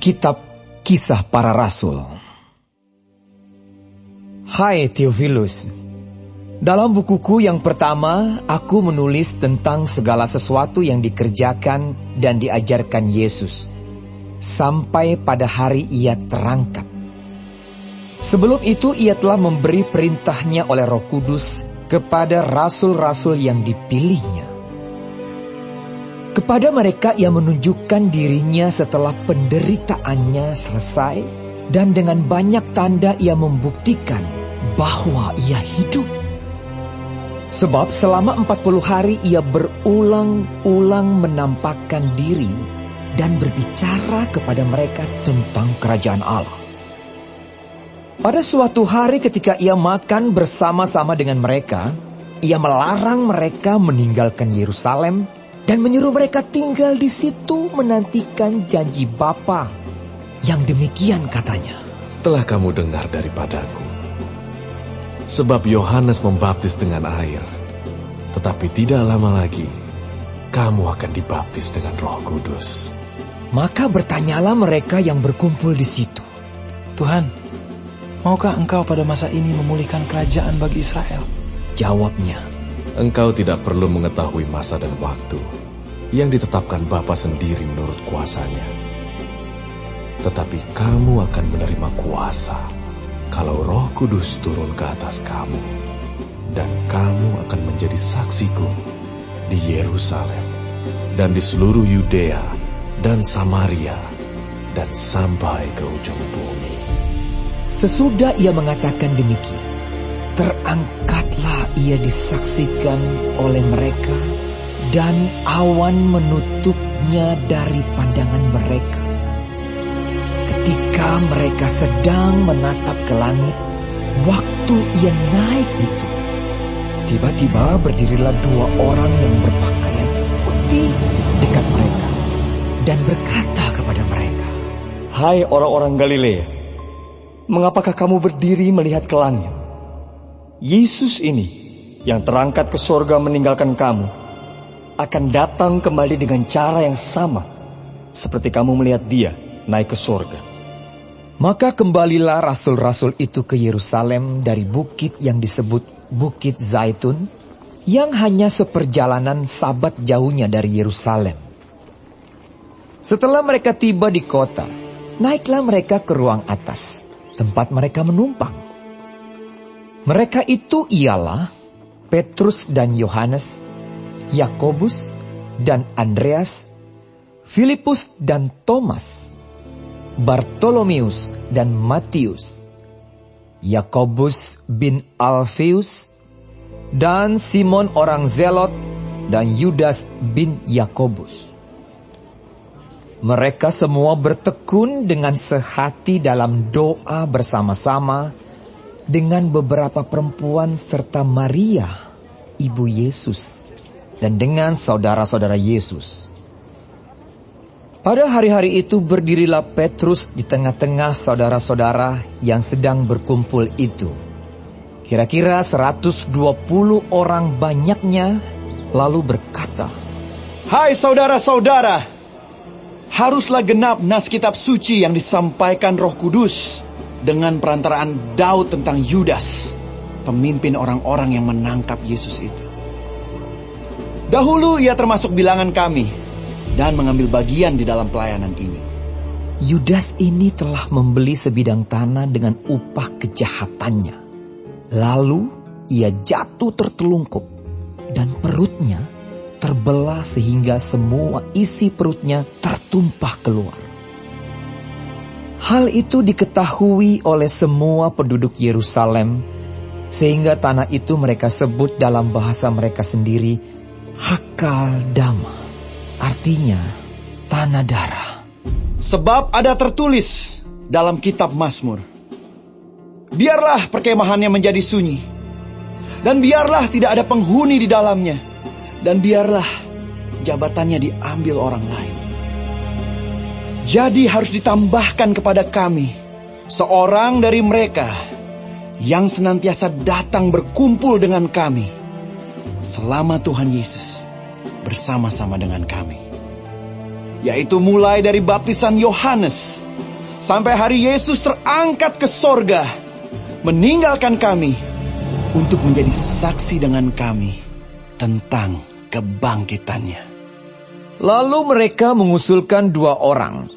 Kitab Kisah Para Rasul. Hai Theophilus, dalam bukuku yang pertama, aku menulis tentang segala sesuatu yang dikerjakan dan diajarkan Yesus, sampai pada hari ia terangkat. Sebelum itu ia telah memberi perintahnya oleh Roh Kudus kepada rasul-rasul yang dipilihnya. Kepada mereka ia menunjukkan dirinya setelah penderitaannya selesai, dan dengan banyak tanda ia membuktikan bahwa ia hidup. Sebab selama 40 hari ia berulang-ulang menampakkan diri dan berbicara kepada mereka tentang kerajaan Allah. Pada suatu hari ketika ia makan bersama-sama dengan mereka, ia melarang mereka meninggalkan Yerusalem dan menyuruh mereka tinggal di situ menantikan janji Bapa. Yang demikian katanya, telah kamu dengar daripadaku. Sebab Yohanes membaptis dengan air, tetapi tidak lama lagi kamu akan dibaptis dengan Roh Kudus. Maka bertanyalah mereka yang berkumpul di situ, Tuhan, maukah engkau pada masa ini memulihkan kerajaan bagi Israel? Jawabnya, engkau tidak perlu mengetahui masa dan waktu yang ditetapkan Bapa sendiri menurut kuasanya. Tetapi kamu akan menerima kuasa kalau Roh Kudus turun ke atas kamu, dan kamu akan menjadi saksiku di Yerusalem dan di seluruh Yudea dan Samaria dan sampai ke ujung bumi. Sesudah ia mengatakan demikian, terangkatlah ia disaksikan oleh mereka, dan awan menutupnya dari pandangan mereka. Ketika mereka sedang menatap ke langit, waktu ia naik itu, tiba-tiba berdirilah 2 orang yang berpakaian putih dekat mereka, dan berkata kepada mereka, Hai orang-orang Galilea, mengapakah kamu berdiri melihat ke langit? Yesus ini yang terangkat ke sorga meninggalkan kamu, akan datang kembali dengan cara yang sama seperti kamu melihat dia naik ke sorga. Maka kembalilah rasul-rasul itu ke Yerusalem dari bukit yang disebut Bukit Zaitun, yang hanya seperjalanan sabat jauhnya dari Yerusalem. Setelah mereka tiba di kota, naiklah mereka ke ruang atas, tempat mereka menumpang. Mereka itu ialah Petrus dan Yohanes, Yakobus dan Andreas, Filipus dan Thomas, Bartolomeus dan Matius, Yakobus bin Alfeus, dan Simon orang Zelot, dan Yudas bin Yakobus. Mereka semua bertekun dengan sehati dalam doa bersama-sama dengan beberapa perempuan serta Maria, ibu Yesus, dan dengan saudara-saudara Yesus. Pada hari-hari itu berdirilah Petrus di tengah-tengah saudara-saudara yang sedang berkumpul itu. Kira-kira 120 orang banyaknya, lalu berkata, Hai saudara-saudara, haruslah genap nas kitab suci yang disampaikan Roh Kudus dengan perantaraan Daud tentang Yudas, pemimpin orang-orang yang menangkap Yesus itu. Dahulu ia termasuk bilangan kami dan mengambil bagian di dalam pelayanan ini. Yudas ini telah membeli sebidang tanah dengan upah kejahatannya. Lalu ia jatuh tertelungkup dan perutnya terbelah sehingga semua isi perutnya tertumpah keluar. Hal itu diketahui oleh semua penduduk Yerusalem, sehingga tanah itu mereka sebut dalam bahasa mereka sendiri Hakaldama, artinya tanah darah. Sebab ada tertulis dalam kitab Mazmur, biarlah perkemahannya menjadi sunyi, dan biarlah tidak ada penghuni di dalamnya, dan biarlah jabatannya diambil orang lain. Jadi harus ditambahkan kepada kami seorang dari mereka yang senantiasa datang berkumpul dengan kami selama Tuhan Yesus bersama-sama dengan kami, yaitu mulai dari baptisan Yohanes sampai hari Yesus terangkat ke sorga, meninggalkan kami untuk menjadi saksi dengan kami tentang kebangkitannya. Lalu mereka mengusulkan 2 orang,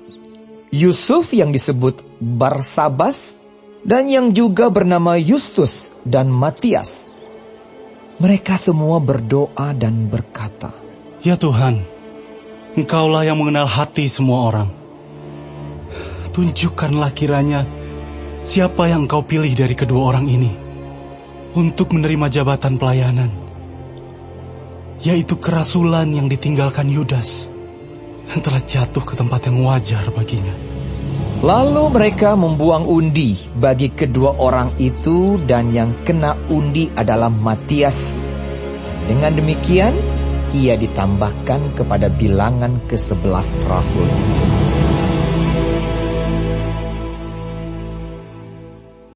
Yusuf yang disebut Barsabas dan yang juga bernama Justus dan Matias. Mereka semua berdoa dan berkata, "Ya Tuhan, Engkaulah yang mengenal hati semua orang. Tunjukkanlah kiranya siapa yang Engkau pilih dari kedua orang ini untuk menerima jabatan pelayanan, yaitu kerasulan yang ditinggalkan Yudas, yang telah jatuh ke tempat yang wajar baginya." Lalu mereka membuang undi bagi kedua orang itu, dan yang kena undi adalah Matias. Dengan demikian, ia ditambahkan kepada bilangan ke-11 rasul itu.